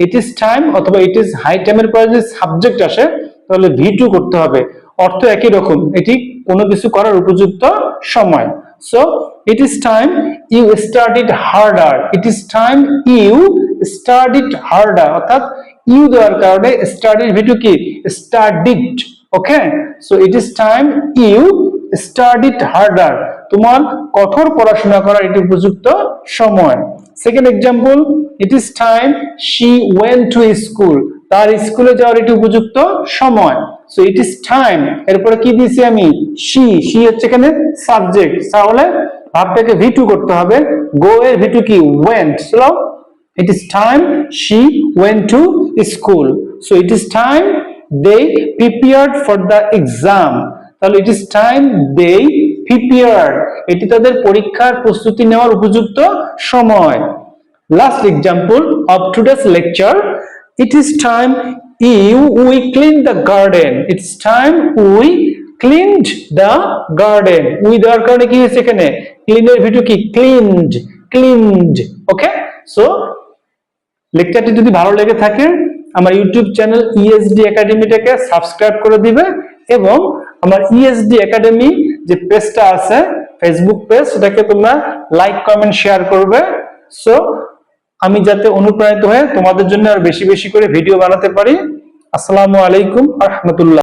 It is time অথবা it is high টাইমের পরে যদি সাবজেক্ট আসে তাহলে V2 করতে হবে। অর্থ একই রকম, এটি কোনো কিছু করার উপযুক্ত সময়। So it is time you studied harder, it is time you studied harder, অর্থাৎ ইউ দেওয়ার কারণে স্টাডির V2 কি স্টাডিড। Okay, so it is time you studied harder, তোমার কঠোর পড়াশোনা করার এটি উপযুক্ত সময়। Second example, it is time she went to school, তার স্কুলে যাওয়ার এটি উপযুক্ত সময়। সো ইট ইজ টাইম, এরপরে কি দিয়েছি আমি শি হচ্ছে এখানে সাবজেক্ট, তাহলে ভাবটাকে V2 করতে হবে। গো এর V2 কি ওয়েন্ট, চলো it is time she went to school, so it is time they prepared for the exam, তাহলে it is time they prepared, এটি তাদের পরীক্ষার প্রস্তুতি নেওয়ার উপযুক্ত সময়। Last example of today's lecture, it is time we clean the garden, it's time we cleaned the garden, we দেওয়ার কারণে কি হয়েছে এখানে clean এর V2 কি cleaned। ওকে, সো লেকচারটি যদি ভালো লেগে থাকে আমার ইউটিউব চ্যানেল ইএসডি একাডেমিটাকে সাবস্ক্রাইব করে দিবে এবং আমার ইএসডি একাডেমি যে পেজটা আছে ফেসবুক পেজ সেটাকে তোমরা লাইক কমেন্ট শেয়ার করবে। সো আমি যাতে অনুপ্রাণিত হয়ে তোমাদের জন্য আর বেশি বেশি করে ভিডিও বানাতে পারি। আসসালামু আলাইকুম ওয়া রাহমাতুল্লাহ।